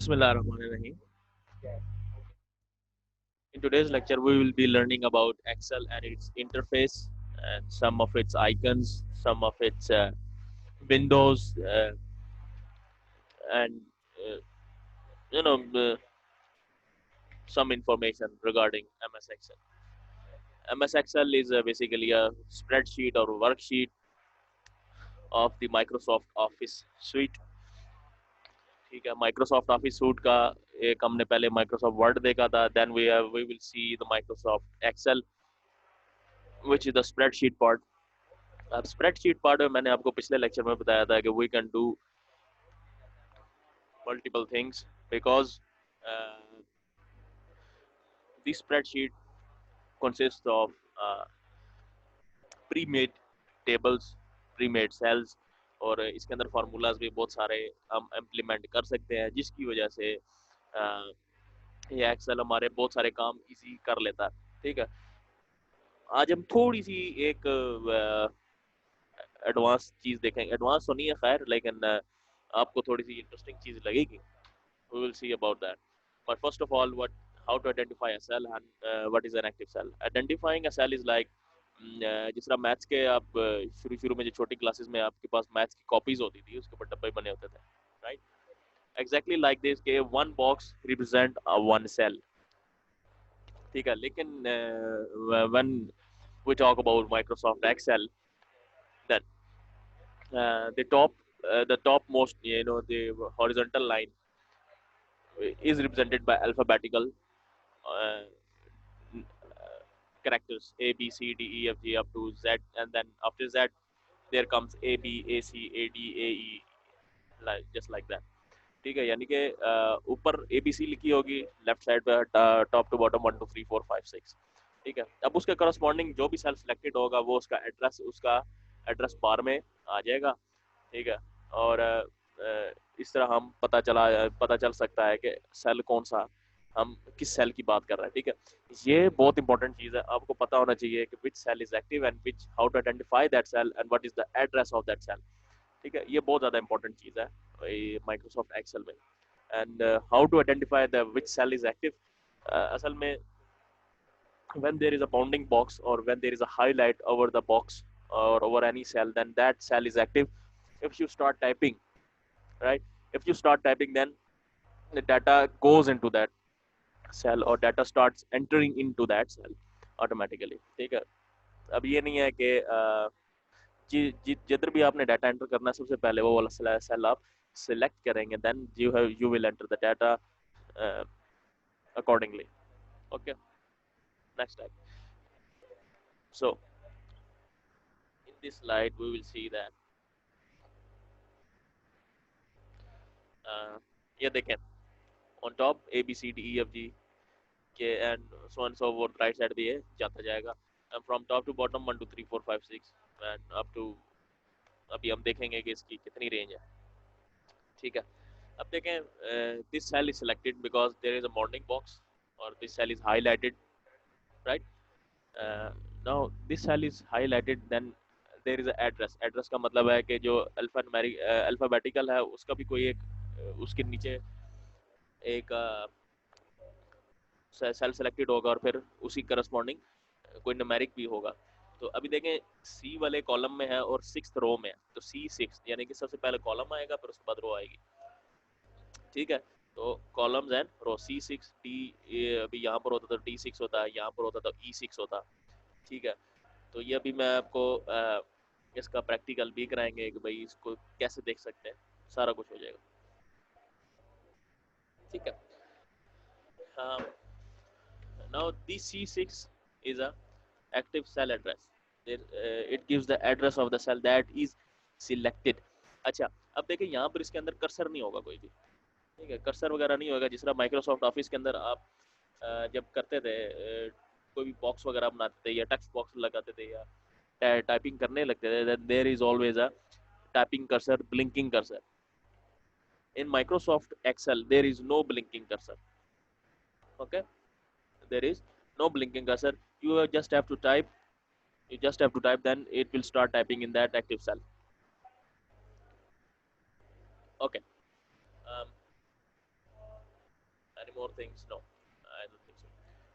Bismillahirrahmanirrahim. In today's lecture, we will be learning about Excel and its interface and some of its icons, some of its windows, and uh, you know some information regarding MS Excel. MS Excel is basically a spreadsheet or worksheet of the Microsoft Office suite. ठीक है, Microsoft office suit का एक हमने पहले Microsoft Word देखा था, then we will see the Microsoft Excel which is the spreadsheet part. अब spreadsheet part में मैंने आपको पिछले लेक्चर में बताया था कि we can do multiple things because this spreadsheet consists of pre-made tables, pre-made cells, और इसके अंदर फार्मूलाज भी बहुत सारे हम इम्प्लीमेंट कर सकते हैं, जिसकी वजह से ये एक्सेल हमारे बहुत सारे काम इजी कर लेता है. ठीक है, आज हम थोड़ी सी एक एडवांस चीज़ देखेंगे. एडवांस तो नहीं है खैर, लेकिन आपको थोड़ी सी इंटरेस्टिंग चीज़ लगेगी. We will see about that. But first of all, how to identify a cell and what is an active cell? Identifying a cell is like जिस तरह मैथ्स के आप शुरू शुरू में जो छोटी क्लासेस में आपके पास मैथ्स की कॉपीज होती थी, उसके ऊपर डब्बे बने होते थे, राइट? एग्जैक्टली लाइक दिस के one box represent one cell. ठीक है, लेकिन when we talk about Microsoft Excel, then the top most, the horizontal line is represented by alphabetical uh, characters A B C D E F G up to Z, and then after Z there comes A B A C A D A E, like just like that. ठीक है, यानी कि ऊपर A B C लिखी होगी, left side पे top to bottom 1 2 3 4 5 6. ठीक है, अब उसके करस्पॉन्डिंग जो भी सेल सिलेक्टेड होगा वो उसका एड्रेस बार में आ जाएगा. ठीक है, और इस तरह हम पता चल सकता है कि सेल कौन सा, हम किस सेल की बात कर रहे हैं. ठीक है, ये बहुत इंपॉर्टेंट चीज़ है, आपको पता होना चाहिए कि which cell is active and which how to identify that cell and what is the address of that cell. ठीक है, ये बहुत ज़्यादा इंपॉर्टेंट चीज़ है माइक्रोसॉफ्ट एक्सेल में. And how to identify the which cell is active. असल में when there is a bounding box or when there is a highlight over the box or over any cell, then that cell is active. If you start typing, right, if you start typing, then the data goes into that cell or data starts entering into that cell automatically. ठीक है, अब ये नहीं है कि जिधर भी आपने डाटा एंटर करना है, सबसे पहले वो वाला सेल आप सिलेक्ट करेंगे, then you will enter the data accordingly. Okay, next slide. So in this slide we will see that ये देखें, on top A B C D E F G के and so and so forth, right side भी है, जाता जाएगा, and from top to bottom 1 2 3 4 5 6 and up to, अभी हम देखेंगे कि इसकी कितनी रेंज है. ठीक है, अब देखें, this cell is selected because there is a bounding box or this cell is highlighted, right? uh, now this cell is highlighted, then there is a address का मतलब है कि जो अल्फाबेटिकल है उसका भी कोई एक उसके नीचे एक सेल सेलेक्टेड होगा और फिर उसी करस्पॉन्डिंग कोई न्यूमेरिक भी होगा. तो अभी देखें, सी वाले कॉलम में है और सिक्स्थ रो में है, तो C6 यानी कि सबसे पहले कॉलम आएगा फिर उसके बाद रो आएगी. ठीक है, तो columns and row C6 D, अभी यहाँ पर होता तो D6 होता है, यहाँ पर होता तो E6 होता. ठीक है, तो ये अभी मैं आपको इसका प्रैक्टिकल भी कराएंगे कि भाई इसको कैसे देख सकते हैं, सारा कुछ हो जाएगा. ठीक है, now this C6 is a active cell address. It gives the address of the cell that is selected. अच्छा, अब देखिए यहाँ पर इसके अंदर कर्सर नहीं होगा कोई भी. ठीक है, कर्सर वगैरह नहीं होगा. जिस तरह माइक्रोसॉफ्ट ऑफिस के अंदर आप जब करते थे, कोई भी बॉक्स वगैरह बनाते थे या टेक्स्ट बॉक्स लगाते थे या टाइपिंग करने लगते थे, then there is always a typing cursor, blinking cursor. In Microsoft Excel there is no blinking cursor. Okay, there is no blinking cursor. You just have to type, then it will start typing in that active cell. Okay, um, more things? No, I don't think so.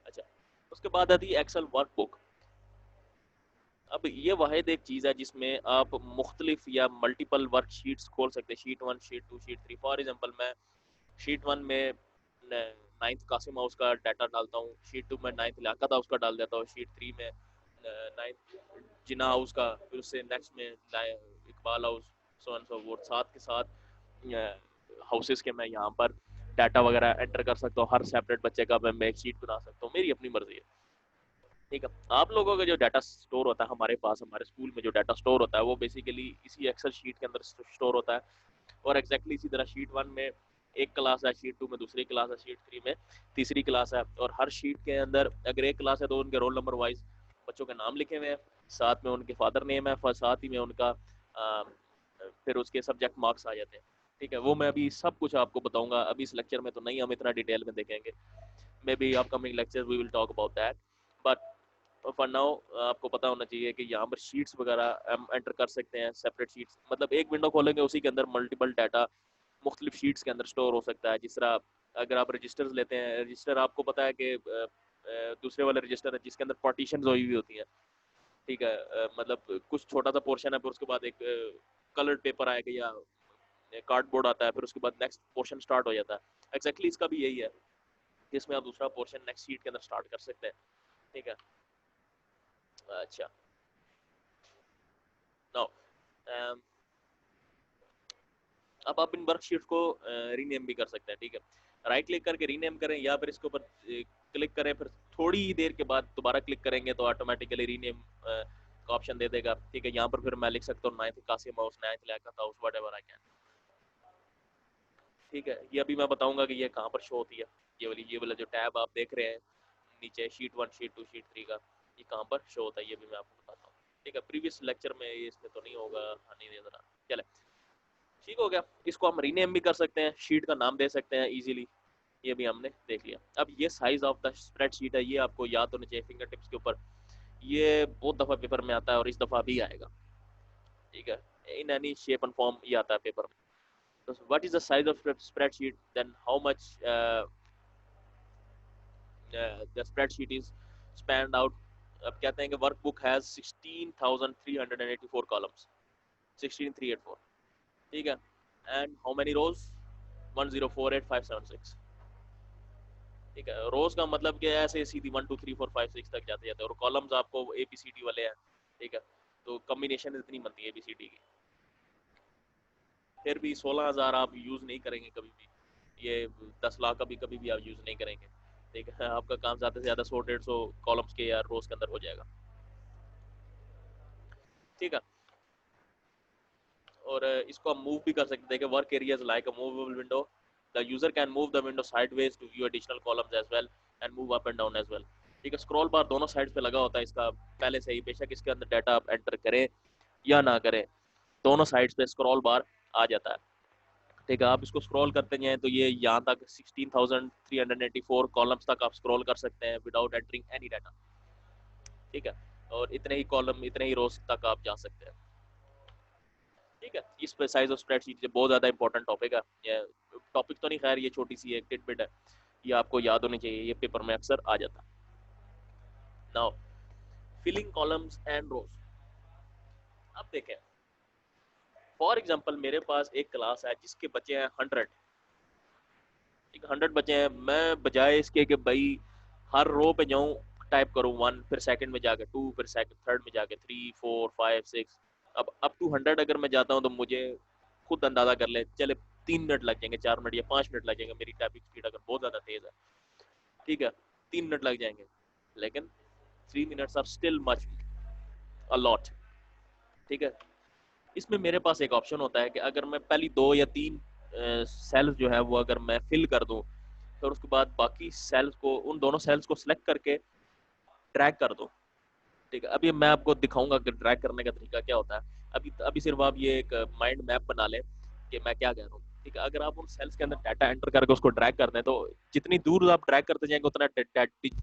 अच्छा, उसके बाद आती है Excel workbook. अब ये वाहिद एक चीज़ है जिसमें आप मुख्तलिफ या मल्टीपल वर्कशीट्स खोल सकते हैं, sheet 1, sheet 2, sheet 3। For example मैं शीट 1 में 9th कासिम हाउस का डाटा डालता हूँ, शीट 2 में 9th लियाकत हाउस का डाल देता हूँ, शीट 3 में 9th जिना हाउस का, फिर उससे नेक्स्ट में Iqbal house, so and so fourth. साथ के साथ हाउसेस के मैं यहाँ पर डाटा वगैरह एंटर कर सकता हूँ, हर सेपरेट बच्चे का मैं एक शीट बना सकता हूँ, मेरी अपनी मर्जी है। ठीक है, आप लोगों का जो डाटा स्टोर होता है हमारे पास, हमारे स्कूल में जो डाटा स्टोर होता है वो बेसिकली इसी एक्सेल शीट के अंदर स्टोर होता है। और एग्जैक्टली इसी तरह शीट 1 में एक क्लास है, शीट 2 में दूसरी क्लास है, शीट 3 में तीसरी क्लास है। और हर शीट के अंदर अगर एक क्लास है तो उनके रोल नंबर वाइज बच्चों के नाम लिखे हुए हैं, साथ में उनके फादर नेम है, साथ ही में उनका फिर उसके सब्जेक्ट मार्क्स आ जाते हैं। ठीक है, वो मैं अभी सब कुछ आपको बताऊंगा, अभी इस लेक्चर में तो नहीं हम इतना डिटेल में देखेंगे, maybe upcoming lecture we will talk about that. But for now आपको पता होना चाहिए कि यहाँ पर शीट्स वगैरह हम एंटर कर सकते हैं, सेपरेट शीट्स, मतलब एक विंडो खोलेंगे उसी के अंदर मल्टीपल डाटा मुख्तलिफ शीट्स के अंदर स्टोर हो सकता है। जिस तरह अगर आप रजिस्टर्स लेते हैं, रजिस्टर आपको पता है कि दूसरे वाले रजिस्टर है जिसके अंदर पार्टीशन हुई हुई होती है। ठीक है, मतलब कुछ छोटा सा पोर्शन है, फिर उसके बाद एक कलर्ड पेपर आएगा या कार्डबोर्ड आता है, फिर उसके बाद नेक्स्ट पोर्शन स्टार्ट हो जाता है। एग्जैक्टली इसका भी यही है, जिसमें आप दूसरा पोर्शन नेक्स्ट शीट के अंदर स्टार्ट कर सकते हैं। ठीक है, अच्छा नाउ अब आप इन वर्कशीट को रीनेम भी कर सकते हैं। ठीक है, राइट क्लिक करके रीनेम करें या फिर इसके ऊपर क्लिक करें, फिर थोड़ी ही देर के बाद दोबारा क्लिक करेंगे तो ऑटोमेटिकली रीनेम का ऑप्शन दे देगा। ठीक है, यहाँ पर फिर मैं लिख सकता हूँ 9th Qasim house, 9th Liaquat house, whatever I can. ठीक है, ये अभी मैं बताऊंगा कि ये कहाँ पर शो होती है। ये वाला जो टैब आप देख रहे हैं नीचे शीट 1, शीट 2, शीट 3 का, ये कहाँ पर शो होता है ये भी मैं आपको बताता हूँ। ठीक है, प्रीवियस लेक्चर में ये इसमें तो नहीं होगा, नहीं दे रहा। चले, ठीक हो गया। इसको हम रीनेम भी कर सकते हैं, शीट का नाम दे सकते हैं इजीली, ये भी हमने देख लिया। अब ये साइज ऑफ द स्प्रेडशीट है, ये आपको याद होना चाहिए फिंगर टिप्स के ऊपर। ये बहुत दफ़ा पेपर में आता है और इस दफ़ा भी आएगा। ठीक है, in any shape and form ये आता है पेपर में। तो what is the size of spreadsheet, then how much the spreadsheet is spanned out. अब कहते हैं कि वर्कबुक हैज 16,384 कॉलम्स, 16384। ठीक है, एंड हाउ मेनी रोज, 1048576। ठीक है, रोज का मतलब क्या है, ऐसे सीधी 1 2 3 4 5 6 तक जाते जाते हैं, और कॉलम्स आपको ABCD वाले हैं। ठीक है, तो कॉम्बिनेशन इतनी बनती है ABCD की। फिर भी 16,000 आप यूज नहीं करेंगे कभी भी, ये 10 लाख कभी भी आप यूज नहीं करेंगे। ठीक है, आपका काम ज़्यादा से ज़्यादा 100-150 कॉलम्स के या रोज के अंदर हो जाएगा। ठीक है, और इसको हम मूव भी कर सकते हैं कि work areas like a movable window, the user can move the window sideways to view additional columns as well and move up and down as well. ठीक है, स्क्रॉल बार दोनों साइड पे लगा होता है इसका पहले से ही, बेशक इसके अंदर डाटा आप एंटर करें या ना करें, दोनों साइड्स पे स्क्रॉल बार आ जाता है। ठीक है, आप इसको स्क्रॉल करते जाएं तो ये यहाँ तक 16,384 कॉलम्स तक आप स्क्रॉल कर सकते हैं विदाउट एंटरिंग एनी डाटा। ठीक है, और इतने ही कॉलम, इतने ही रोज तक आप जा सकते हैं। ठीक है, इस पे साइज ऑफ स्प्रेडशीट बहुत ज़्यादा इंपॉर्टेंट टॉपिक है। ये टॉपिक तो नहीं, खैर ये छोटी सी एक टिडबिट है, ये आपको याद होनी चाहिए, ये पेपर में अक्सर आ जाता है। नाउ फिलिंग कॉलम्स एंड रोज। अब देखें, फॉर एग्जांपल मेरे पास एक क्लास है जिसके बच्चे हैं 100। ठीक, 100 बच्चे हैं, मैं बजाय इसके कि भाई हर रो पे जाऊं, टाइप करूं 1, फिर सेकंड में जाके 2, फिर सेकंड थर्ड में जाके 3 4 5 6, अब अप टू 100 अगर मैं जाता हूं तो मुझे खुद अंदाजा कर ले चले 3 मिनट लग जाएंगे, 4 मिनट या 5 मिनट लग जाएंगे, मेरी टाइपिंग स्पीड अगर बहुत ज़्यादा तेज़ है। ठीक है, 3 मिनट लग जाएंगे, लेकिन 3 minutes are still much a lot. ठीक है, इसमें मेरे पास एक ऑप्शन होता है कि अगर मैं पहली 2 या 3 सेल्स जो है वो अगर मैं फिल कर दूं, फिर उसके बाद बाकी सेल्स को, उन दोनों सेल्स को सिलेक्ट करके ड्रैग कर दूं। ठीक है, अभी मैं आपको दिखाऊंगा कि ड्रैग करने का तरीका क्या होता है। अभी सिर्फ आप ये एक माइंड मैप बना लें कि मैं क्या कह रहा हूँ। ठीक है, अगर आप उन सेल्स के अंदर डाटा एंटर करके उसको ड्रैग करते हैं तो जितनी दूर आप ड्रैग करते जाएंगे उतना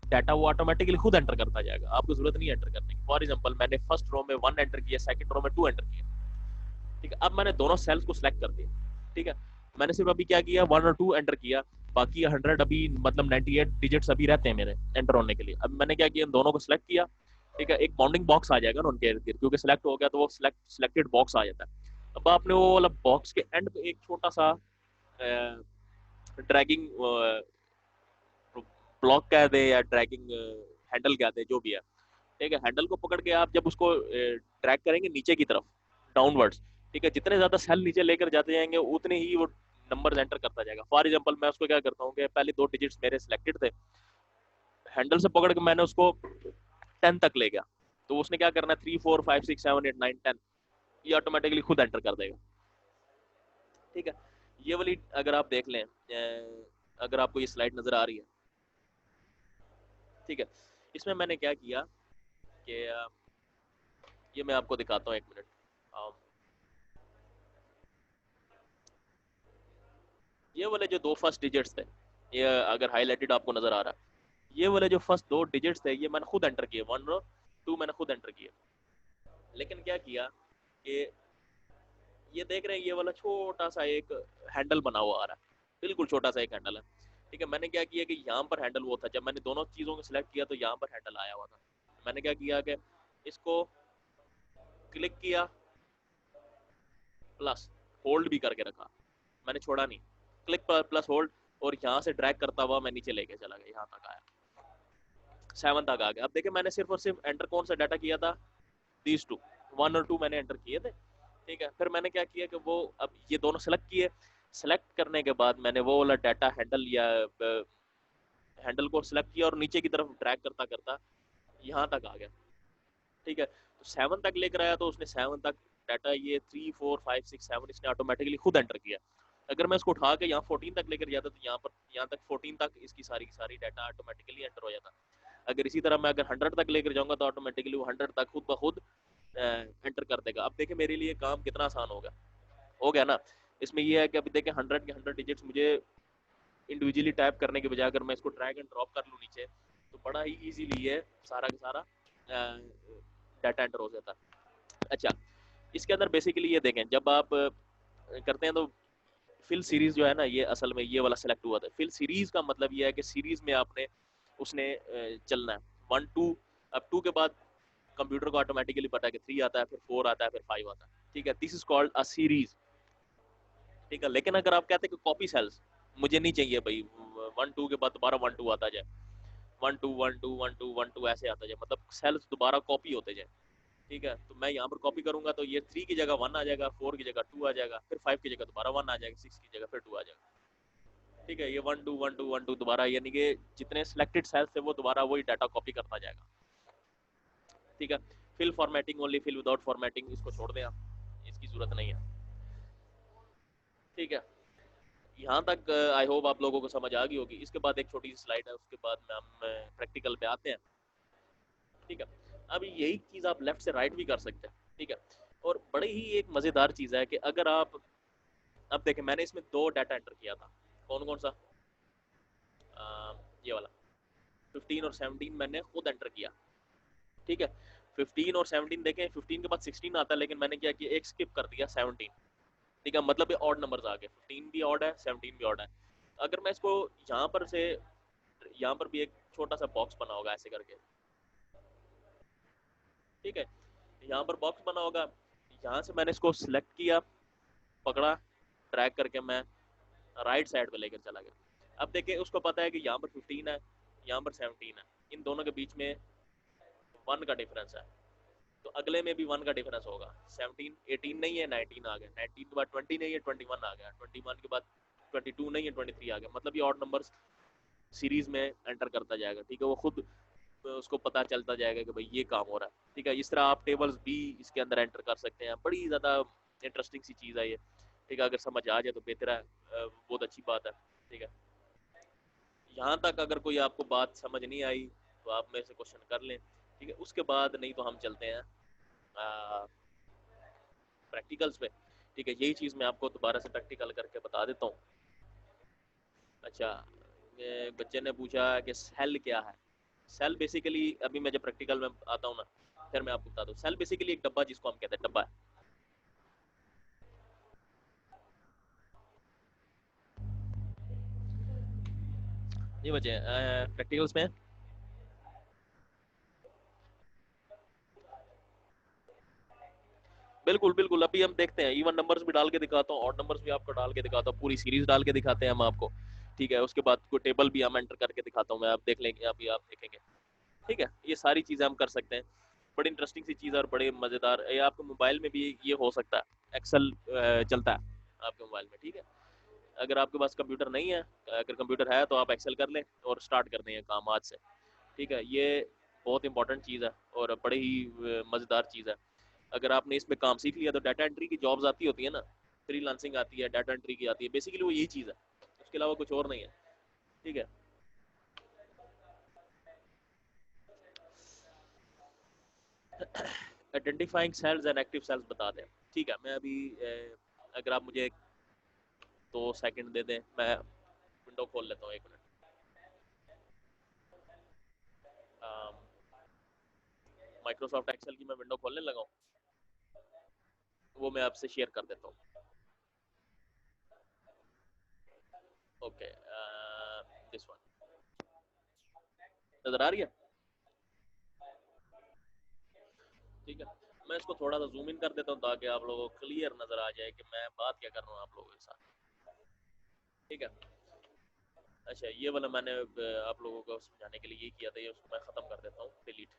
डाटा वो ऑटोमेटिकली खुद एंटर करता जाएगा, आपको जरूरत नहीं एंटर करने की। फॉर एग्जाम्पल मैंने फर्स्ट रो में 1 एंटर किया, सेकंड रो में 2 एंटर किया। ठीक है, अब मैंने दोनों सेल्स को सिलेक्ट कर दिया। ठीक है, मैंने सिर्फ अभी क्या किया, 1 और 2 एंटर किया, बाकी 100 अभी मतलब 98 डिजिट्स अभी रहते हैं मेरे एंटर होने के लिए। अब मैंने क्या किया, इन दोनों को सिलेक्ट किया, ठीक है, एक बाउंडिंग बॉक्स आ जाएगा ना उनके इर्द गिर्द, क्योंकि सिलेक्ट हो गया तो वो सिलेक्टेड बॉक्स आ जाता है। अब आपने वो वाला बॉक्स के एंड पे एक छोटा सा ड्रैगिंग ब्लॉक कह दे या ड्रैगिंग हैंडल कह दे, जो भी है, ठीक है, हैंडल को पकड़ के आप जब उसको ड्रैग करेंगे नीचे की तरफ डाउनवर्ड्स, ठीक है, जितने ज्यादा सेल नीचे लेकर जाते जाएंगे उतने ही वो नंबर एंटर करता जाएगा। फॉर एग्जांपल मैं उसको क्या करता हूँ कि पहले 2 डिजिट्स मेरे सिलेक्टेड थे, हैंडल से पकड़ के मैंने उसको 10 तक ले गया, तो उसने क्या करना है 3 4 5 6 7 8 9 10 ये ऑटोमेटिकली खुद एंटर कर देगा। ठीक है, ये वाली अगर आप देख लें, अगर आपको ये स्लाइड नजर आ रही है, ठीक है, इसमें मैंने क्या किया कि ये मैं आपको दिखाता हूँ, 1 मिनट। ये वाले जो 2 फर्स्ट डिजिट्स थे, ये अगर हाईलाइटेड आपको नजर आ रहा है, ये वाले जो फर्स्ट 2 डिजिट्स थे ये मैंने खुद एंटर किए, 1 और 2 मैंने खुद एंटर किए। लेकिन क्या किया कि ये देख रहे हैं, ये वाला छोटा सा एक हैंडल बना हुआ आ रहा है, बिल्कुल छोटा सा एक हैंडल है, ठीक है। मैंने क्या किया कि यहाँ पर हैंडल वो था, जब मैंने दोनों चीज़ों को सिलेक्ट किया तो यहाँ पर हैंडल आया हुआ था। मैंने क्या किया कि इसको क्लिक किया प्लस होल्ड भी करके रखा, मैंने छोड़ा नहीं, क्लिक प्लस होल्ड, और यहाँ से ड्रैग करता हुआ मैं नीचे लेके चला गया, यहाँ तक आया, 7 तक आ गया। अब देखिए मैंने सिर्फ और सिर्फ एंटर कौन सा डाटा किया था, दीज 2, 1 और 2 मैंने एंटर किए थे, ठीक है। फिर मैंने क्या किया कि वो अब ये दोनों सेलेक्ट किए, सेलेक्ट करने के बाद मैंने वो वाला डाटा हैंडल या हैंडल को सिलेक्ट किया और नीचे की तरफ ड्रैग करता करता यहाँ तक आ गया, ठीक है। तो 7 तक लेकर आया, तो उसने 7 तक डाटा ये 3 4 5 6 7 इसने ऑटोमेटिकली खुद एंटर किया। अगर मैं इसको उठा के यहाँ 14 तक लेकर जाता तो यहाँ पर यहाँ तक 14 तक इसकी सारी की सारी डाटा ऑटोमेटिकली एंटर हो जाता। अगर इसी तरह मैं अगर 100 तक लेकर जाऊंगा तो ऑटोमेटिकली वो 100 तक खुद ब खुद एंटर कर देगा। अब देखिए मेरे लिए काम कितना आसान हो गया ना। इसमें ये है कि अभी देखिए 100 के 100 डिजिट्स मुझे इंडिविजुअली टाइप करने के बजाय अगर मैं इसको ड्रैग एंड ड्रॉप कर लूँ नीचे, तो बड़ा ही इजीली ये सारा का सारा डाटा एंटर हो जाता है। अच्छा, इसके अंदर बेसिकली ये देखें, जब आप करते हैं तो फिल सीरीज जो है ना, ये असल में ये वाला सेलेक्ट हुआ था। फिल सीरीज का मतलब ये है कि सीरीज में आपने उसने चलना है 1 2, अब 2 के बाद कंप्यूटर को ऑटोमेटिकली पता है कि 3 आता है, फिर 4 आता है, फिर 5 आता है, ठीक है। This is called a series, ठीक है। लेकिन अगर आप कहते हैं कि कॉपी सेल्स मुझे नहीं चाहिए भाई, 1 2 के बाद दोबारा 1 2 आता जाए, 1 2 1 2 1 2 1 2 ऐसे आता जाए, मतलब सेल्स दोबारा कॉपी होते जाए, ठीक है। तो मैं यहाँ पर कॉपी करूंगा तो ये 3 की जगह 1 आ जाएगा, 4 की जगह 2 आ जाएगा, फिर 5 की जगह दोबारा 1 आ जाएगा, 6 की जगह फिर 2 आ जाएगा, ठीक है। ये 1 2 1 2 1 2 दोबारा, यानी कि जितने सिलेक्टेड सेल्स थे वो दोबारा वही डाटा कॉपी करता जाएगा, ठीक है। Fill formatting only, fill without formatting इसको छोड़ दें आप, इसकी जरूरत नहीं है, ठीक है। यहाँ तक आई होप आप लोगों को समझ आ गई होगी। इसके बाद एक छोटी सी स्लाइड है, उसके बाद में हम प्रैक्टिकल पे आते हैं, ठीक है। अब यही चीज आप लेफ्ट से राइट भी कर सकते हैं, ठीक है। और बड़ी ही एक मजेदार चीज है कि अगर आप, अब देखें मैंने इसमें 2 डाटा एंटर किया था, कौन कौन सा, ये वाला 15 और 17 मैंने खुद एंटर किया, ठीक है। 15 और 17 देखें, 15 के बाद 16 आता है, लेकिन मैंने क्या किया, एक स्किप कर दिया 17, ठीक है। मतलब ये ऑड नंबर्स आ गए, 15 भी ऑड है 17 भी ऑड है। अगर मैं इसको यहाँ पर से, यहाँ पर भी एक छोटा सा बॉक्स बना होगा ऐसे करके, ठीक है, यहाँ पर बॉक्स बना होगा, यहाँ से मैंने इसको सिलेक्ट किया, पकड़ा, ड्रैग करके मैं राइट साइड पे लेकर चला गया। अब देखिए उसको पता है कि यहाँ पर 15 है, यहाँ पर 17 है, इन दोनों के बीच में 1 का डिफरेंस है, तो अगले में भी 1 का डिफरेंस होगा। 17 18 नहीं है, 19 आ गया, 19 के बाद 20 नहीं है, 21 आ गया, 21 के बाद 22 नहीं है, 23 आ गया। मतलब ये ऑड नंबर्स सीरीज में एंटर करता जाएगा, ठीक है। वो खुद उसको पता चलता जाएगा कि भाई ये काम हो रहा है, ठीक है। इस तरह आप टेबल्स भी इसके अंदर एंटर कर सकते हैं, बड़ी ज़्यादा इंटरेस्टिंग सी चीज़ है ये, ठीक है। अगर समझ आ जाए तो बेहतर है, बहुत अच्छी बात है, ठीक है। यहाँ तक अगर कोई आपको बात समझ नहीं आई तो आप मेरे से क्वेश्चन कर लें, ठीक है। उसके बाद नहीं तो हम चलते हैं प्रैक्टिकल्स पे, ठीक है। यही चीज़ मैं आपको दोबारा से प्रैक्टिकल करके बता देता हूँ। अच्छा, बच्चे ने पूछा कि सेल क्या है। सेल बेसिकली, अभी मैं जब प्रैक्टिकल में आता हूँ ना फिर मैं आपको बता दूँ, सेल बेसिकली एक डब्बा जिसको हम कहते हैं डब्बा है, ये बचे प्रैक्टिकल्स में। बिल्कुल बिल्कुल, अभी हम देखते हैं, इवन नंबर्स भी डाल के दिखाता हूँ, ऑड नंबर्स भी आपको डाल के दिखाता हूँ, पूरी सीरीज डाल के दिखाते हैं हम आपको। ठीक है, उसके बाद कोई टेबल भी हम एंटर करके दिखाता हूँ मैं, आप देख लेंगे, अभी आप देखेंगे। ठीक है, ये सारी चीजें हम कर सकते हैं। बड़ी इंटरेस्टिंग सी चीज़ है और बड़े मज़ेदार। ये आपके मोबाइल में भी ये हो सकता है, एक्सेल चलता है आपके मोबाइल में। ठीक है, अगर आपके पास कंप्यूटर नहीं है, अगर कंप्यूटर है तो आप एक्सेल कर लें और स्टार्ट कर दें काम आज से। ठीक है, ये बहुत इंपॉर्टेंट चीज़ है और बड़ी ही मज़ेदार चीज़ है। अगर आपने इसमें काम सीख लिया तो डाटा एंट्री की जॉब्स आती होती है ना, फ्रीलांसिंग आती है, डाटा एंट्री की आती है, बेसिकली वो यही चीज़ है, उसके अलावा कुछ और नहीं है। ठीक है, identifying cells and active cells बता दें। ठीक है, मैं अभी अगर आप मुझे 2 सेकंड दे दें, मैं विंडो खोल लेता हूँ, 1 मिनट। माइक्रोसॉफ्ट एक्सेल की मैं विंडो खोलने लगा हूँ, वो मैं आपसे शेयर कर देता हूँ। ओके, दिस वन नजर आ रही है? ठीक है, मैं इसको थोड़ा सा जूम इन कर देता हूँ ताकि आप लोगों को क्लियर नजर आ जाए कि मैं बात क्या कर रहा हूँ आप लोगों के साथ। ठीक है, अच्छा, ये वाला मैंने आप लोगों को समझाने के लिए ये किया था, ये उसको मैं खत्म कर देता हूँ, डिलीट।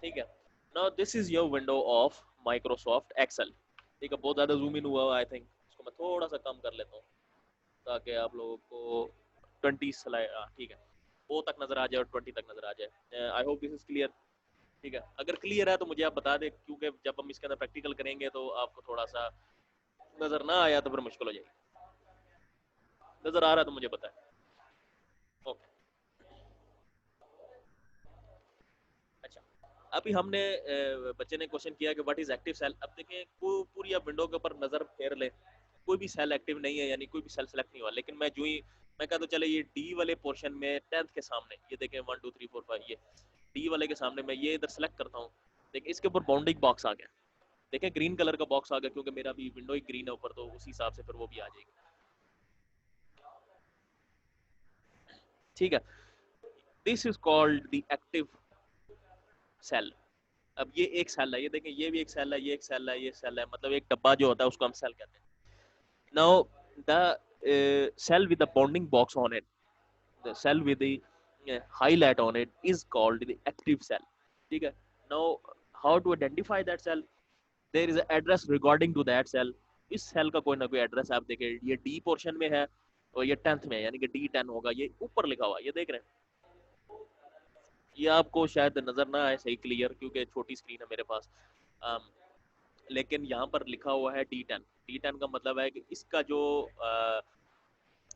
ठीक है, now this is your window of Microsoft Excel. ठीक है, बहुत ज़्यादा जूम इन हुआ आई थिंक, इसको मैं थोड़ा सा कम कर लेता हूँ ताकि आप लोगों को 20 स्लाइड, ठीक है, वो तक नजर आ जाए और 20 तक नजर आ जाए। I hope this is clear. ठीक है, अगर क्लियर है तो मुझे आप बता दें, क्योंकि जब हम इसके अंदर प्रैक्टिकल करेंगे तो आपको थोड़ा सा नजर ना आया तो फिर मुश्किल हो जाएगी। नजर आ रहा है तो मुझे बताएं। ओके, अच्छा, अभी हमने बच्चे ने क्वेश्चन किया कि व्हाट इज एक्टिव सेल। अब देखें, पूरी आप विंडो के ऊपर नजर फेर लें, कोई भी सेल एक्टिव नहीं है, यानी कोई भी सेल सेलेक्ट नहीं हुआ। लेकिन मैं जो ही मैं कहता चले ये डी वाले पोर्शन में 10th के सामने, ये देखें 1 2 3 4 5, ये डी वाले के सामने मैं ये इधर सेलेक्ट करता हूँ। देखिए इसके ऊपर बाउंडिंग बॉक्स आ गया, देखें ग्रीन कलर का बॉक्स आ गया, क्योंकि मेरा भी विंडो ही ग्रीन है ऊपर, तो उसी हिसाब से फिर वो भी आ जाएगी। ठीक है, this is called the active cell. अब ये एक सेल है, ये देखें, ये भी एक सेल है, ये एक सेल है, ये सेल है, मतलब एक डब्बा जो होता है उसको हम सेल कहते हैं। Now the cell with the bounding box on it, the cell with the highlight on it is called the active cell. ठीक है, now how to identify that cell? There is an address regarding to that cell. इस cell का कोई ना कोई address आप देखें, ये डी पोर्शन में है और ये 10th में है, यानी कि D10 होगा, ये ऊपर लिखा हुआ, ये देख रहे हैं। ये आपको शायद नजर ना आए सही क्लियर, क्योंकि छोटी स्क्रीन है मेरे पास। um, लेकिन यहाँ पर लिखा हुआ है D10। D10 का मतलब है कि इसका जो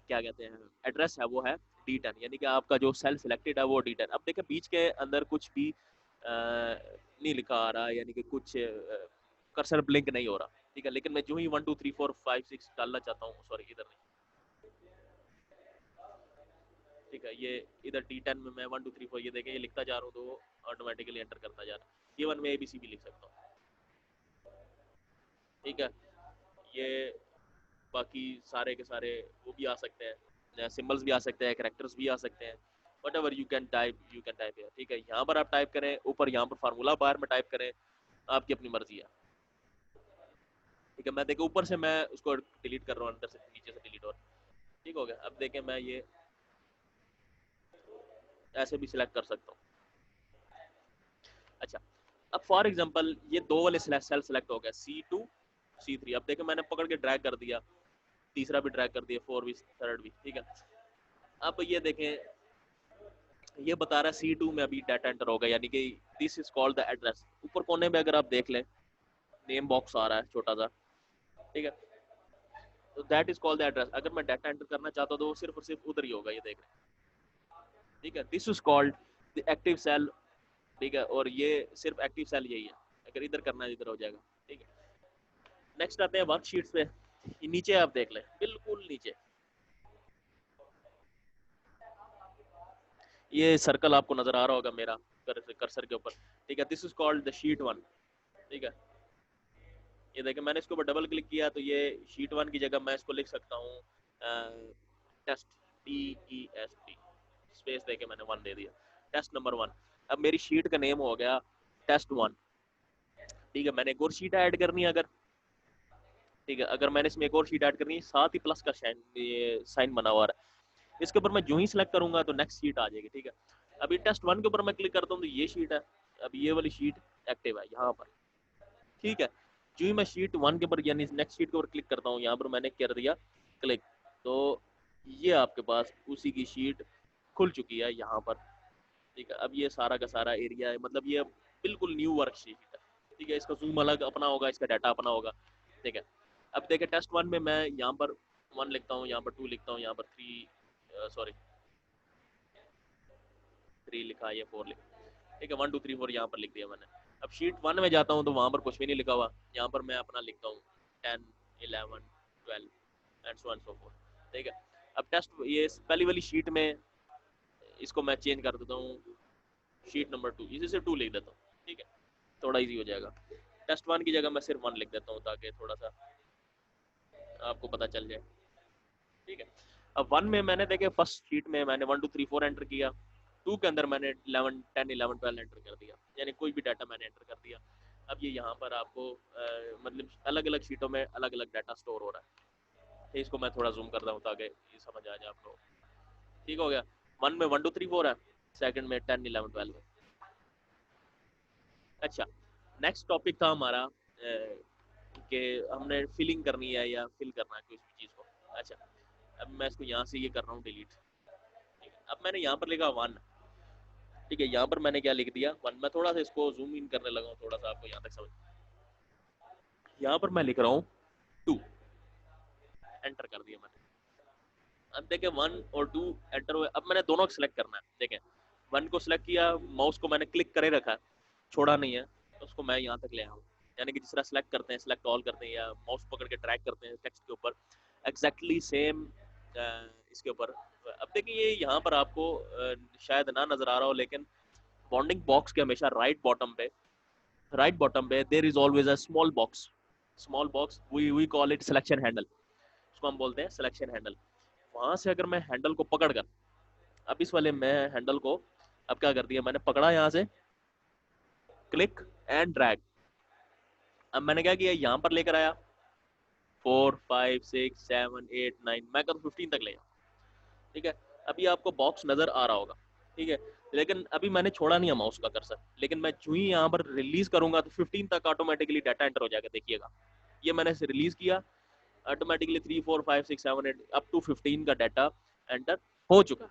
क्या कहते हैं एड्रेस है, वो है D10, यानी कि आपका जो सेल सिलेक्टेड है वो D10। अब देखें बीच के अंदर कुछ भी नहीं लिखा आ रहा, यानी कि कुछ कर्सर ब्लिंक नहीं हो रहा। ठीक है, लेकिन मैं जो ही 1 2 3 4 5 6 डालना चाहता हूँ, सॉरी इधर नहीं, ठीक है, ये इधर D10 में मैं 1 2 3 4, ये देखें, ये लिखता जा रहा हूँ तो ऑटोमेटिकली एंटर करता जा रहा है। A1 में ABC भी लिख सकता हूँ। ठीक है, ये बाकी सारे के सारे वो भी आ सकते हैं, सिंबल्स भी आ सकते हैं, कैरेक्टर्स भी आ सकते हैं, what ever you can type है। ठीक है, यहाँ पर आप टाइप करें, ऊपर यहाँ पर फार्मूला बार में टाइप करें, आपकी अपनी मर्जी है। ठीक है, मैं देखो ऊपर से मैं उसको डिलीट कर रहा हूँ, अंदर से नीचे से डिलीट, और ठीक हो गया। अब देखें, मैं ये ऐसे भी सिलेक्ट कर सकता हूँ। अच्छा, अब फॉर एग्जाम्पल ये दो वाले सेल सेलेक्ट हो गए, C2 C3। अब देखें, मैंने पकड़ के ड्रैग कर दिया, तीसरा भी ड्रैग कर दिया, 4 भी, थर्ड भी। ठीक है, अब ये देखें, ये बता रहा है C2 में अभी डाटा एंटर होगा, यानी कि this is called the address. ऊपर कोने में अगर आप देख लें, नेम बॉक्स आ रहा है छोटा सा। ठीक है, तो that is called the address. अगर मैं डाटा एंटर करना चाहता हूँ तो वो सिर्फ और सिर्फ उधर ही होगा, ये देख रहे हैं। ठीक है, this is called the active cell. ठीक है, और ये सिर्फ एक्टिव सेल यही है, अगर इधर करना है इधर हो जाएगा। ठीक है, नेक्स्ट आते हैं वर्कशीट्स पे। नीचे आप देख लें, बिल्कुल नीचे ये सर्कल आपको नजर आ रहा होगा मेरा कर्सर के ऊपर। ठीक है, this is called the sheet 1। ठीक है, ये देखिए मैंने इसके ऊपर डबल क्लिक किया तो ये शीट 1 की जगह मैं इसको लिख सकता हूँ टेस्ट, TEST, स्पेस देके मैंने 1 दे दिया, टेस्ट नंबर 1। अब मेरी शीट का नेम हो गया टेस्ट 1। ठीक है, मैंने एक और शीट ऐड करनी है अगर, ठीक है, अगर मैंने इसमें एक और शीट ऐड करनी है, साथ ही प्लस का साइन बना हुआ है, इसके ऊपर मैं जो ही सिलेक्ट करूंगा तो नेक्स्ट शीट आ जाएगी। ठीक है, अभी टेस्ट 1 के ऊपर मैं क्लिक करता हूँ तो ये शीट है, अब ये वाली शीट एक्टिव है यहाँ पर। ठीक है, जो ही मैं शीट 1 के ऊपर यानी नेक्स्ट शीट के ऊपर क्लिक करता हूँ, यहाँ पर मैंने कर दिया क्लिक, तो ये आपके पास उसी की शीट खुल चुकी है यहाँ पर। ठीक है, अब ये सारा का सारा एरिया है, मतलब ये बिल्कुल न्यू वर्कशीट है। ठीक है, इसका जूम अलग अपना होगा, इसका डाटा अपना होगा। ठीक है, अब देखिए टेस्ट 1 में मैं यहाँ पर 1 लिखता हूँ, यहाँ पर 2 लिखता हूँ, यहाँ पर 3 लिखा, ये 4 लिखा। ठीक है, 1 2 3 4 यहाँ पर लिख दिया मैंने। अब शीट 1 में जाता हूँ तो वहाँ पर कुछ भी नहीं लिखा हुआ, यहाँ पर मैं अपना लिखता हूँ 10 11 12 and so and so fourth. ठीक है, अब टेस्ट ये पहली वाली शीट में इसको मैं चेंज कर देता हूँ, शीट नंबर 2, इसी से 2 लिख देता हूँ। ठीक है, थोड़ा इजी हो जाएगा। टेस्ट 1 की जगह मैं सिर्फ 1 लिख देता हूँ ताकि थोड़ा सा आपको पता चल जाए। ठीक है, अब 1 में मैंने देखे फर्स्ट शीट में मैंने 1 2 3 4 एंटर किया, 2 के अंदर मैंने 11 10 11 12 एंटर कर दिया, यानी कोई भी डाटा मैंने एंटर कर दिया। अब ये यहाँ पर आपको मतलब अलग अलग शीटों में अलग अलग डाटा स्टोर हो रहा है। इसको मैं थोड़ा जूम करता हूँ ताकि ये समझ आ जाए आपको। ठीक हो गया, 1 में 1 2 3 4 है, सेकंड में 10 11 12 है। अच्छा, नेक्स्ट टॉपिक था हमारा कि हमने फिलिंग करनी है या फिल करना है किसी भी चीज़ को। अच्छा, अब मैं इसको यहाँ से ये कर रहा हूँ डिलीट। अब मैंने यहाँ पर लिखा 1। ठीक है, यहाँ पर मैंने क्या लिख दिया 1। मैं थोड़ा सा इसको जूम इन करने लगा हूँ, थोड़ा सा आपको यहाँ तक समझ। यहाँ पर मैं लिख रहा हूँ 2, एंटर कर दिया मैंने। अब देखें 1 और 2 एंटर हुए, अब मैंने दोनों को सिलेक्ट करना है। देखें 1 को सिलेक्ट किया, माउस को मैंने क्लिक करे रखा है, छोड़ा नहीं है, तो उसको मैं यहाँ तक ले आऊँ, यानी कि जिस तरह सिलेक्ट करते हैं, सिलेक्ट ऑल करते हैं या माउस पकड़ के ड्रैग करते हैं टेक्स्ट के ऊपर, एग्जैक्टली सेम इसके ऊपर। अब देखिए ये यहाँ पर आपको शायद ना नजर आ रहा हो, लेकिन बाउंडिंग बॉक्स के हमेशा राइट बॉटम पे there is always a small box, we call it selection handle, उसको हम बोलते हैं सिलेक्शन हैंडल। वहां से अगर मैं हैंडल को पकड़ कर, अब इस वाले मैं हैंडल को अब क्या कर दिया मैंने, पकड़ा यहाँ से, क्लिक एंड ड्रैग। अब मैंने क्या किया, यहाँ पर लेकर आया 4 5 6 7 8 9, मैं कर 15 तक ले गया। ठीक है, अभी आपको बॉक्स नजर आ रहा होगा। ठीक है, लेकिन अभी मैंने छोड़ा नहीं है माउस का कर्सर, लेकिन मैं जो ही यहाँ पर रिलीज करूंगा तो 15 तक ऑटोमेटिकली डाटा एंटर हो जाएगा। देखिएगा ये मैंने रिलीज किया, ऑटोमेटिकली 3 4 5 6 7 8 अप टू 15 का डाटा एंटर हो चुका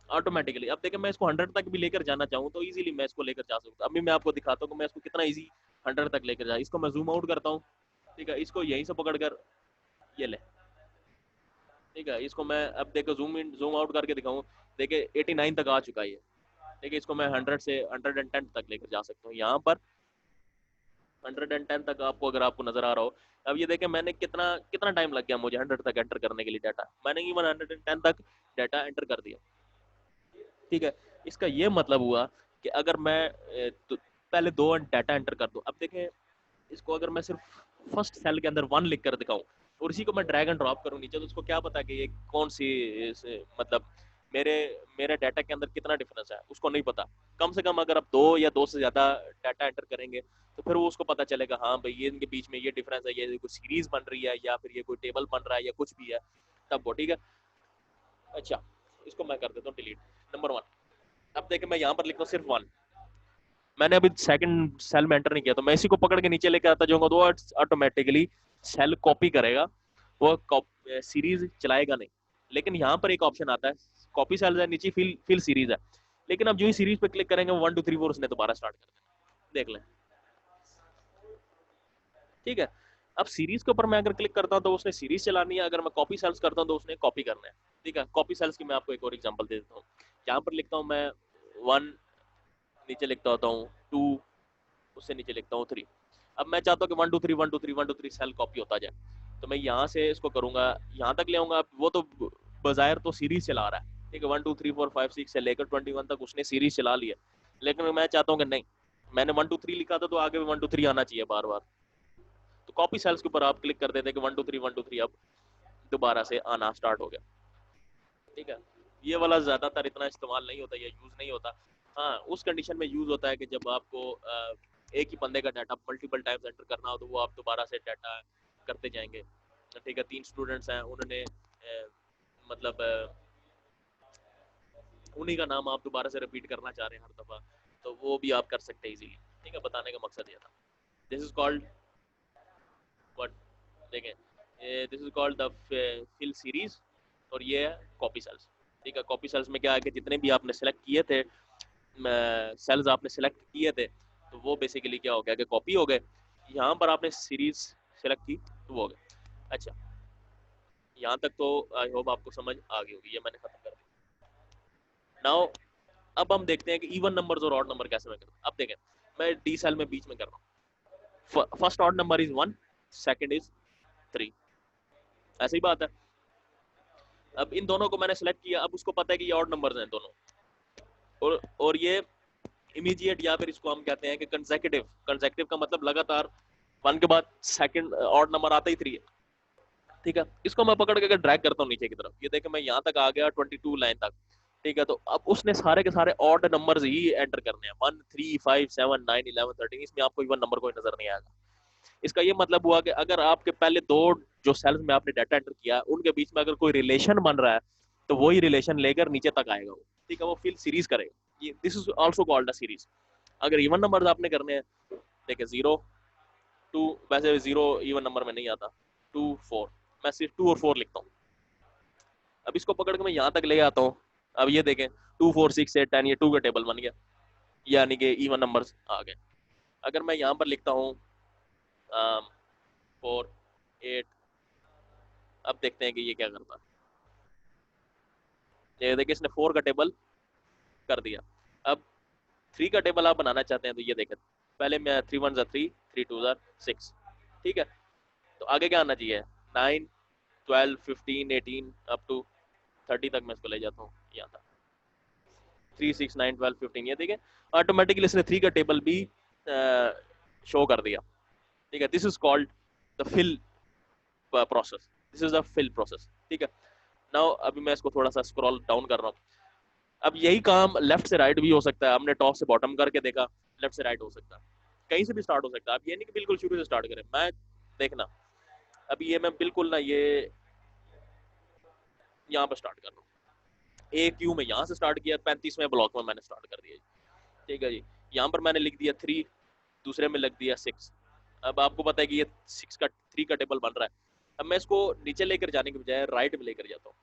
ऑटोमेटिकली। अब देखिए मैं इसको 100 तक भी लेकर जाना चाहूँ तो इजीली मैं इसको लेकर जा सकता हूँ। अभी मैं आपको दिखाता हूँ कि मैं इसको कितना इजी 100 तक लेकर जा। इसको मैं जूम आउट करता हूँ। ठीक है, इसको यहीं से पकड़ कर ये ले। ठीक है, इसको मैं अब देखो जूम इन जूम आउट करके दिखाऊँ, देखिए 89 तक आ चुका है ये। देखिए इसको मैं 100 से 110 तक लेकर जा सकता हूँ। यहाँ पर 110 तक आपको अगर आपको नजर आ रहा हो, अब ये देखें मैंने कितना कितना टाइम लग गया मुझे 100 तक एंटर करने के लिए डाटा, मैंने इवन 110 तक डाटा एंटर कर दिया। ठीक है, इसका ये मतलब हुआ कि अगर मैं तो पहले 2 डाटा एंटर कर दूं, अब देखें इसको अगर मैं सिर्फ फर्स्ट सेल के अंदर 1 लिख कर दिखाऊं और इसी को मैं ड्रैग एंड ड्रॉप करूं नीचे, तो उसको क्या पता कि ये कौन सी मतलब मेरे मेरे डाटा के अंदर कितना डिफरेंस है, उसको नहीं पता। कम से कम अगर आप 2 या 2 से ज्यादा डाटा एंटर करेंगे तो फिर वो उसको पता चलेगा, हाँ भाई ये इनके बीच में ये डिफरेंस है, ये कोई सीरीज बन रही है या फिर ये कोई टेबल बन रहा है या कुछ भी है, तब वो ठीक है। अच्छा, इसको मैं कर देता हूँ डिलीट नंबर 1। अब देखिए मैं यहाँ पर लिखता हूँ सिर्फ 1, मैंने अभी सेकंड सेल में एंटर नहीं किया, तो मैं इसी को पकड़ के नीचे लेकर आता जाऊंगा तो ऑटोमेटिकली सेल कॉपी करेगा, वो सीरीज चलाएगा नहीं। लेकिन यहाँ पर एक ऑप्शन आता है, कॉपी सेल है, नीचे फिल फिल सीरीज है, लेकिन अब जो ही सीरीज पे क्लिक करेंगे 1 2 3 4 उसने दोबारा स्टार्ट कर देना, देख लें। ठीक है, अब सीरीज के ऊपर मैं अगर क्लिक करता हूँ तो उसने सीरीज चलानी है, अगर मैं कॉपी सेल्स करता हूँ तो उसने कॉपी करना है। ठीक है, कॉपी सेल्स की मैं आपको एक और एग्जांपल दे देता हूँ। यहाँ पर लिखता हूँ मैं 1, नीचे लिखता होता हूँ 2, उससे नीचे लिखता हूँ 3। अब मैं चाहता हूँ कि 1 2 3 1 2 3 1 2 3 सेल कॉपी होता जाए, तो मैं यहाँ से इसको करूंगा, यहाँ तक ले आऊंगा। वो तो बजायर तो सीरीज चला रहा है, ठीक है, 1 2 3 4 5 6 से लेकर 21 तक उसने सीरीज चला लिया, लेकिन मैं चाहता हूँ कि नहीं, मैंने 1 2 3 लिखा था तो आगे भी 1 2 3 आना चाहिए बार बार, तो कॉपी सेल्स के ऊपर आप क्लिक कर देते हैं कि 1 2 3 अब दोबारा से आना स्टार्ट हो गया। ठीक है, ये वाला ज्यादातर इतना इस्तेमाल नहीं होता या यूज नहीं होता। हाँ, उस कंडीशन में यूज होता है कि जब आपको एक ही बंदे का डाटा मल्टीपल टाइम्स एंटर करना हो तो वो आप दोबारा से डाटा करते जाएंगे। ठीक है, 3 स्टूडेंट्स हैं, उन्होंने मतलब उन्हीं का नाम आप दोबारा से रिपीट करना चाह रहे हैं हर दफा, तो वो भी आप कर सकते हैं इजीली। ठीक है, बताने का मकसद ये था। दिस इज कॉल्ड व्हाट, देखें, this is called the fill series, और ये है कॉपी सेल्स। ठीक है, कॉपी सेल्स में क्या है कि जितने भी आपने सेलेक्ट किए थे, सेल्स आपने सेलेक्ट किए थे, तो वो बेसिकली क्या हो गया कि कॉपी हो गए। यहाँ पर आपने सीरीज सेलेक्ट की तो वो हो गए। अच्छा, यहाँ तक तो आई होप आपको समझ आ गई होगी, ये मैंने खत्म कर दी। नाउ अब हम देखते हैं कि इवन नंबर्स और ऑड नंबर कैसे मैं करता हूँ। अब देखें, मैं डी सेल में बीच में कर रहा हूँ। First odd number is 1, second is 3, ऐसी बात है। अब इन दोनों को मैंने सेलेक्ट किया, अब उसको पता है कि ये ऑड नंबर्स हैं दोनों, और ये इमीडिएट, या फिर इसको हम कहते हैं कि कंसेक्यूटिव। कंसेक्यूटिव का मतलब लगातार 1 के बाद सेकंड ऑड नंबर आता ही 3 है। ठीक है, इसको मैं पकड़ के ड्रैग करता हूँ नीचे की तरफ, ये देखें मैं यहाँ तक आ गया 22 लाइन तक। ठीक है, तो अब उसने सारे के सारे ऑड नंबर्स ही एंटर करने हैं, 1 3 5 7 9 11 13, इसमें आपको इवन नंबर कोई नजर नहीं आएगा। इसका ये मतलब हुआ कि अगर आपके पहले दो जो सेल्स में आपने डाटा एंटर किया उनके बीच में अगर कोई रिलेशन बन रहा है तो वही रिलेशन लेकर नीचे तक आएगा वो। ठीक है, वो फिल सीरीज करेगा। ये this is also called a series. अगर इवन नंबर्स आपने करने हैं, देखिए 0 2, वैसे 0 इवन नंबर में नहीं आता, 2 4, मैं सिर्फ 2 और 4 लिखता हूँ। अब इसको पकड़ के मैं यहाँ तक ले आता हूँ। अब ये देखें 2 4 6 8 10, ये 2 का टेबल बन गया, यानी कि इवन नंबर्स आ गए। अगर मैं यहाँ पर लिखता हूँ 4 8, अब देखते हैं कि ये क्या करता है। ये देखिए इसने 4 का टेबल कर दिया। अब 3 का टेबल आप बनाना चाहते हैं तो ये देखें, पहले मैं 3 1 3 3 2 6। ठीक है, तो आगे क्या आना चाहिए, 9 12 15 18 अप टू 30 तक मैं इसको ले जाता हूँ यहाँ तक, 3 6 9 12 15। ये देखिए ऑटोमेटिकली इसने 3 का टेबल भी शो कर दिया। ठीक है, this is called the fill process, this is the fill process. ठीक है, नाउ अभी मैं इसको थोड़ा सा स्क्रॉल डाउन कर रहा हूँ। अब यही काम लेफ्ट से राइट भी हो सकता है, हमने टॉप से बॉटम करके देखा, लेफ्ट से राइट हो सकता है, कहीं से भी स्टार्ट हो सकता है। अब ये नहीं कि बिल्कुल शुरू से स्टार्ट करें, मैं देखना अभी ये मैं बिल्कुल ना ये यहाँ पर स्टार्ट कर रहा हूँ, ए क्यू में यहाँ से स्टार्ट किया, 35वें ब्लॉक में मैंने स्टार्ट कर दिया। ठीक है जी, यहाँ पर मैंने लिख दिया 3, दूसरे में लिख दिया 6। अब आपको पता है कि ये 3 का टेबल बन रहा है। अब मैं इसको नीचे लेकर जाने के बजाय राइट में लेकर जाता हूँ।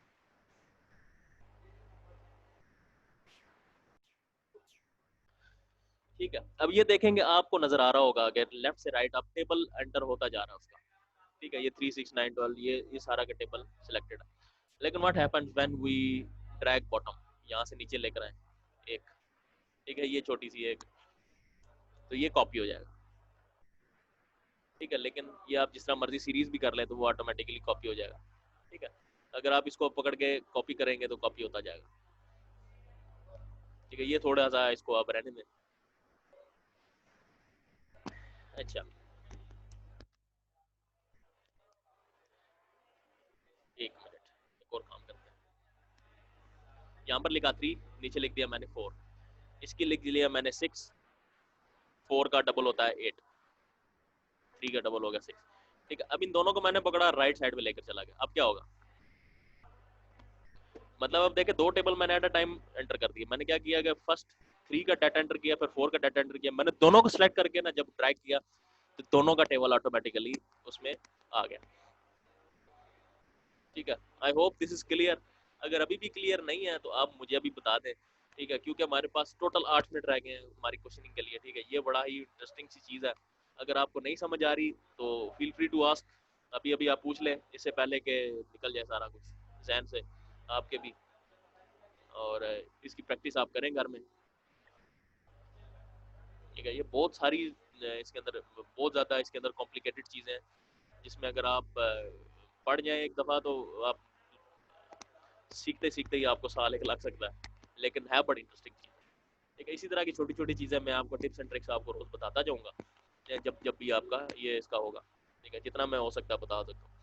ठीक है, अब ये देखेंगे आपको नजर आ रहा होगा अगर लेफ्ट से राइट अब टेबल एंटर होता जा रहा है उसका। ठीक है, ये 3 6 9 12, ये सारा का टेबल सिलेक्टेड है। लेकिन what happens when we drag bottom, यहाँ से नीचे लेकर आए एक, ठीक है, ये छोटी सी एक, तो ये कॉपी हो जाएगा। ठीक है, लेकिन ये आप जिस तरह मर्जी सीरीज भी कर लें तो वो ऑटोमेटिकली कॉपी हो जाएगा। ठीक है, अगर आप इसको पकड़ के कॉपी करेंगे तो कॉपी होता जाएगा। ठीक है, ये थोड़ा सा इसको आप रहने में। अच्छा, एक मिनट, एक और काम करते हैं। यहाँ पर लिखा 3, नीचे लिख दिया मैंने 4, इसकी लिख लिया मैंने 6, 4 का डबल होता है 8, 3 का डबल हो गया 6। ठीक है, अब इन दोनों को मैंने पकड़ा राइट साइड में लेकर चला गया। अब क्या होगा, मतलब अब देखे 2 टेबल मैंने एट अ टाइम एंटर कर दिए। मैंने क्या किया कि फर्स्ट 3 का डाटा एंटर किया, फिर 4 का डाटा एंटर किया, मैंने दोनों को सिलेक्ट करके ना जब ड्रैग किया तो दोनों का टेबल ऑटोमेटिकली उसमें आ गया। ठीक है, I hope this is clear. अगर अभी भी क्लियर नहीं है तो आप मुझे अभी बता दें। ठीक है, क्योंकि हमारे पास टोटल 8 मिनट रह गए हैं हमारी क्वेश्चनिंग के लिए। ठीक है, ये बड़ा ही इंटरेस्टिंग सी चीज़ है। अगर आपको नहीं समझ आ रही तो फील फ्री टू आस्क, अभी अभी आप पूछ लें इससे पहले कि निकल जाए सारा कुछ जहन से आपके भी, और इसकी प्रैक्टिस आप करें घर में। ठीक है, ये बहुत सारी इसके अंदर बहुत ज़्यादा इसके अंदर कॉम्प्लिकेटेड चीज़ें हैं, जिसमें अगर आप पढ़ जाएं एक दफ़ा तो आप सीखते सीखते ही आपको साल एक लग सकता है, लेकिन है बड़ी इंटरेस्टिंग चीज़। ठीक है, इसी तरह की छोटी छोटी चीज़ें मैं आपको टिप्स एंड ट्रिक्स आपको रोज़ बताता जाऊँगा जब जब भी आपका ये इसका होगा। ठीक है, जितना मैं हो सकता है बता सकता हूँ।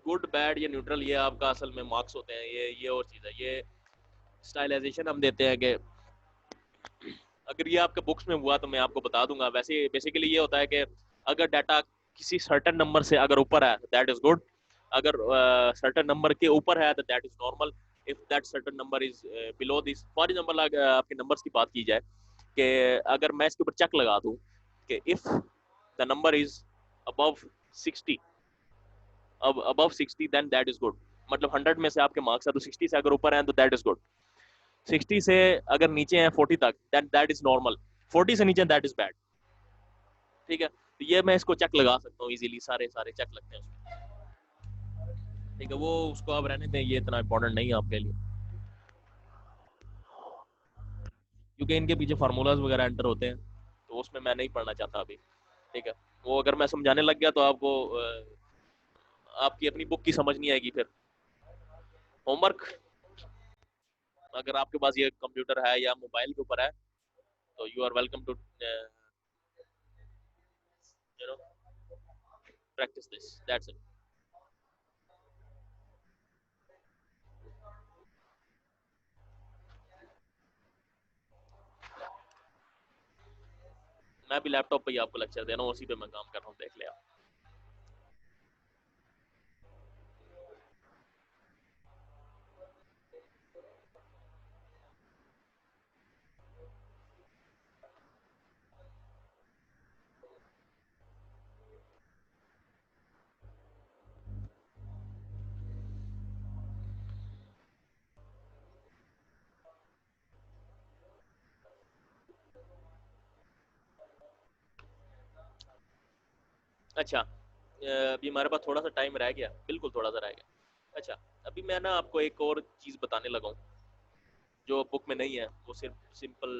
गुड बैड या न्यूट्रल ये आपका असल में मार्क्स होते हैं, ये और चीज़ है, ये स्टाइलाइजेशन हम देते हैं कि अगर ये आपके बुक्स में हुआ तो मैं आपको बता दूंगा। वैसे बेसिकली ये होता है कि अगर डाटा किसी सर्टेन नंबर से अगर ऊपर है दैट इज गुड, अगर सर्टेन नंबर के ऊपर है तो that is normal, if that certain number is below this. For example अगर आपके नंबर्स की बात की जाए कि अगर मैं इसके ऊपर चेक लगा दूं कि if the number is above 60, अब above 60 then that is good, मतलब 100 में से आपके मार्क्स है तो 60 से अगर ऊपर है तो दैट इज गुड, 60 से अगर नीचे है 40 तक दैट इज नॉर्मल, 40 से नीचे दैट इज बैड। ठीक है, तो ये मैं इसको चेक लगा सकता हूँ इजीली, सारे सारे चेक लगते हैं उसमें। ठीक है, वो उसको आप रहने दें, ये इतना इंपॉर्टेंट नहीं है आपके लिए, क्योंकि इनके पीछे फार्मूलाज वगैरह एंटर होते हैं, तो उसमें मैं नहीं पढ़ना चाहता अभी। ठीक है, वो अगर मैं समझाने लग गया तो आपको आपकी अपनी बुक की समझ नहीं आएगी फिर। होमवर्क, अगर आपके पास ये कंप्यूटर है या मोबाइल के ऊपर है तो you are welcome to you know practice this, that's it. मैं भी लैपटॉप पे ही आपको लेक्चर दे रहा हूँ, उसी पे मैं काम कर रहा हूँ, देख लिया। अच्छा, अभी हमारे पास थोड़ा सा टाइम रह गया, बिल्कुल थोड़ा सा रह गया। अच्छा, अभी मैं ना आपको एक और चीज़ बताने लगा हूँ जो बुक में नहीं है, वो सिर्फ सिंपल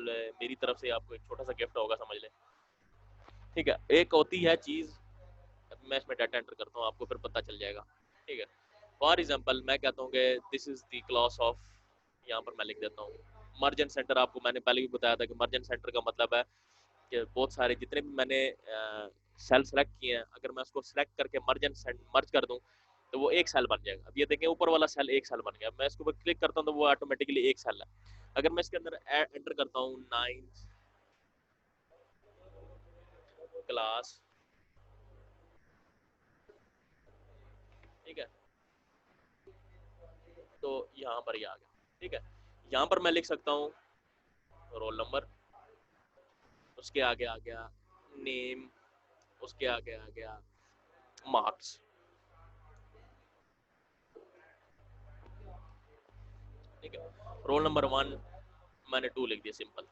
मेरी तरफ से आपको एक छोटा सा गिफ्ट होगा, समझ लें। ठीक है, एक होती है चीज़, मैं इसमें डाटा एंटर करता हूँ, आपको फिर पता चल जाएगा। ठीक है, फॉर एग्जाम्पल मैं कहता हूँ कि this is the class of, यहाँ पर मैं लिख देता हूँ मर्जेंट सेंटर। आपको मैंने पहले भी बताया था कि मर्जेंट सेंटर का मतलब है कि बहुत सारे जितने भी मैंने सेल सेलेक्ट किए हैं, अगर मैं उसको सेलेक्ट करके मर्ज कर दूं तो वो एक सेल बन जाएगा। अब ये देखें, ऊपर वाला सेल एक सेल बन गया, मैं इसके ऊपर क्लिक करता हूँ तो वो ऑटोमेटिकली एक सेल है। अगर मैं इसके अंदर एंटर करता हूँ 9th क्लास, ठीक है, तो यहाँ पर ही आ गया। ठीक है, यहाँ पर मैं लिख सकता हूँ रोल नंबर, उसके आगे आ गया नेम, उसके आगे आ गया मार्क्स। ठीक है, रोल नंबर 1 मैंने 2 लिख दिया, सिंपल।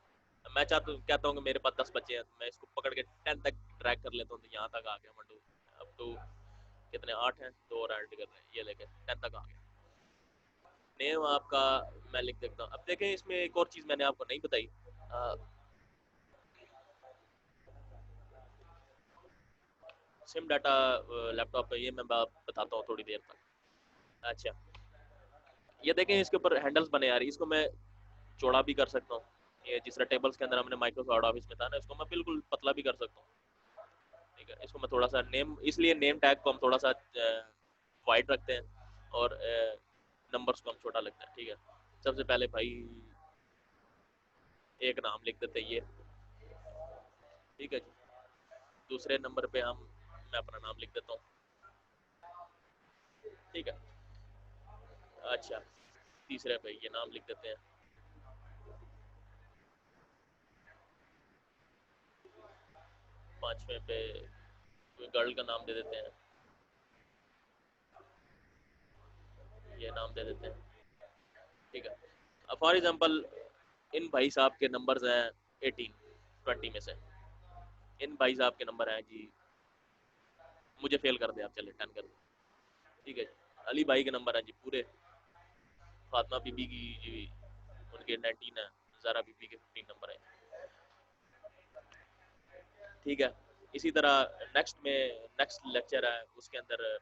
मैं कहता हूँ कि मेरे पास 10 बच्चे हैं तो मैं इसको पकड़ के 10 तक ट्रैक कर लेता हूँ, तो यहाँ तक आ गया 1 2, अब तो कितने 8 हैं, 2 और ऐड कर रहे हैं, ये लेके 10 तक आ गया। नेम आपका मैं लिख देता हूँ। अब देखें, इसमें एक और चीज़ मैंने आपको नहीं बताई, सिम डाटा लैपटॉप पे, ये मैं बताता हूँ थोड़ी देर तक। अच्छा, ये देखें इसके ऊपर हैंडल्स बने आ रही, इसको मैं चौड़ा भी कर सकता हूँ। ये जिस तरह टेबल्स के अंदर हमने माइक्रोसॉफ्ट ऑफिस में था ना, इसको मैं बिल्कुल पतला भी कर सकता हूँ। ठीक है, इसको मैं थोड़ा सा नेम, इसलिए नेम टैग को हम थोड़ा सा वाइड रखते हैं और नंबर्स को हम छोटा लगता है। ठीक है, सबसे पहले भाई एक नाम लिख देते हैं ये। ठीक है जी, दूसरे नंबर पे हम, मैं अपना नाम लिख देता हूँ। ठीक है, अच्छा, तीसरे पे ये नाम लिख देते हैं। पांचवे पे कोई गर्ल का नाम दे देते हैं, ये नाम दे देते हैं। ठीक है, फॉर एग्जांपल इन भाई साहब के नंबर्स हैं 18 20 में से, इन भाई साहब के नंबर हैं जी मुझे फेल कर दे आप, चले 10 कर दे। ठीक है, अली भाई के नंबर हैं जी पूरे, फातिमा बीबी की जी उनके 19 है, ज़ारा बीबी के 15 नंबर है। ठीक है, इसी तरह नेक्स्ट लेक्चर है, उसके अंदर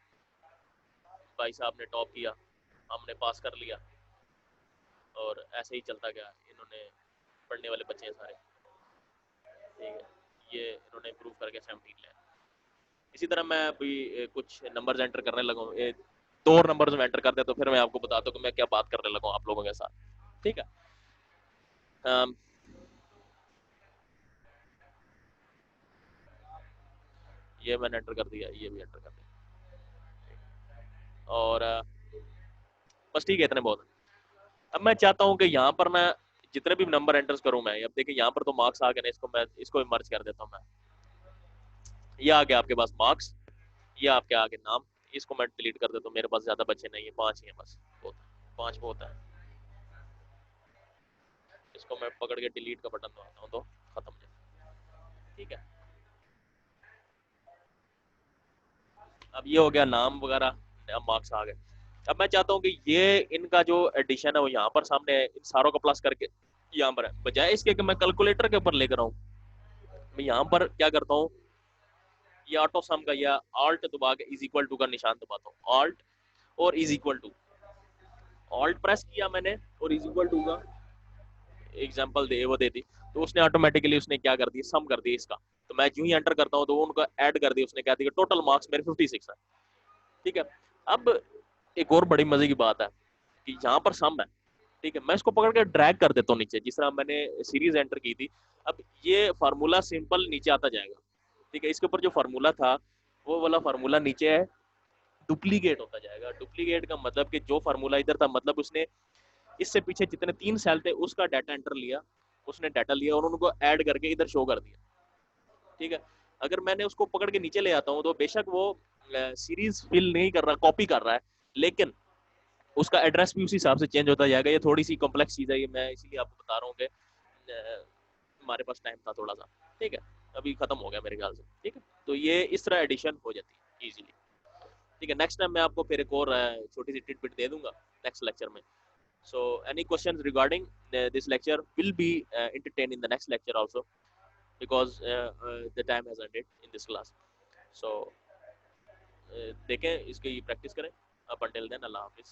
भाई साहब ने टॉप किया, हमने पास कर लिया, और ऐसे ही चलता गया। इन्होंने पढ़ने वाले बच्चे हैं सारे, ठीक है, ये इन्होंने इम्प्रूव करके 17 लिया। इसी तरह मैं अभी कुछ नंबर्स एंटर करने लगा हूँ, 2 और नंबर्स में एंटर करते तो फिर मैं आपको बताता हूँ कि मैं क्या बात करने लगा हूँ आप लोगों के साथ। ठीक है, um, ये मैंने एंटर कर दिया, ये भी एंटर कर दिया, और बस ठीक है, इतने बहुत है। अब मैं चाहता हूँ कि यहाँ पर मैं जितने भी नंबर एंटर करूँ मैं, अब देखिए यहाँ पर तो मार्क्स आ गए ना, इसको मर्ज कर देता हूँ मैं। ये आ गया आपके पास मार्क्स, ये आपके आगे नाम, इसको मैं डिलीट कर देता हूँ, मेरे पास ज्यादा बच्चे नहीं है, 5 ही है बस, बहुत है, 5 बहुत है। इसको मैं पकड़ के डिलीट का बटन दबाता हूँ तो खत्म हो जाए। ठीक है, अब ये हो गया नाम वगैरह, अब मार्क्स आ गए। अब मैं चाहता हूँ कि ये इनका जो एडिशन है वो यहाँ पर सामने है, इन सारों को प्लस करके यहाँ पर है, बजाय इसके कि मैं कैलकुलेटर के ऊपर लेकर आऊँ, मैं यहाँ पर क्या करता हूँ, ये ऑटो सम का या ऑल्ट दबा के इज इक्वल टू का निशान दबाता हूँ, ऑल्ट और is equal to, alt press किया मैंने और इज इक्वल टू का एग्जांपल दे वो दे दी, तो उसने ऑटोमेटिकली उसने क्या कर दिया, सम कर दिया इसका। तो मैं जो ही एंटर करता हूँ तो वो उनका ऐड कर दिया, उसने क्या दिया, टोटल मार्क्स मेरे 56 है। ठीक है, अब एक और बड़ी मजे की बात है कि यहाँ पर सम है, ठीक है, मैं इसको पकड़ के ड्रैग कर देता हूँ नीचे, जिस तरह मैंने सीरीज एंटर की थी। अब ये फार्मूला सिंपल नीचे आता जाएगा, ठीक है, इसके ऊपर जो फार्मूला था वो वाला फार्मूला नीचे है, डुप्लीकेट होता जाएगा। डुप्लीकेट का मतलब कि जो फार्मूला इधर था, मतलब उसने इससे पीछे जितने 3 सेल थे उसका डाटा एंटर लिया, उसने डाटा लिया और उनको ऐड करके इधर शो कर दिया। ठीक है, अगर मैंने उसको पकड़ के नीचे ले आता हूँ तो बेशक वो सीरीज फिल नहीं कर रहा, कॉपी कर रहा है, लेकिन उसका एड्रेस भी उसी हिसाब से चेंज होता जाएगा। ये थोड़ी सी कॉम्प्लेक्स चीज है, ये मैं इसीलिए आपको बता रहा हूँ कि हमारे पास टाइम था थोड़ा सा। ठीक है, अभी खत्म हो गया मेरे ख्याल से। ठीक है, तो ये इस तरह एडिशन हो जाती है इजीली। ठीक है, नेक्स्ट टाइम मैं आपको फिर एक और छोटी सी टिट दे दूंगा नेक्स्ट लेक्चर में। So any questions regarding this lecture will be entertained in the next lecture also, because the time has ended in this class. So देखें, इसकी प्रैक्टिस करें। Up until then, Allah Hafiz.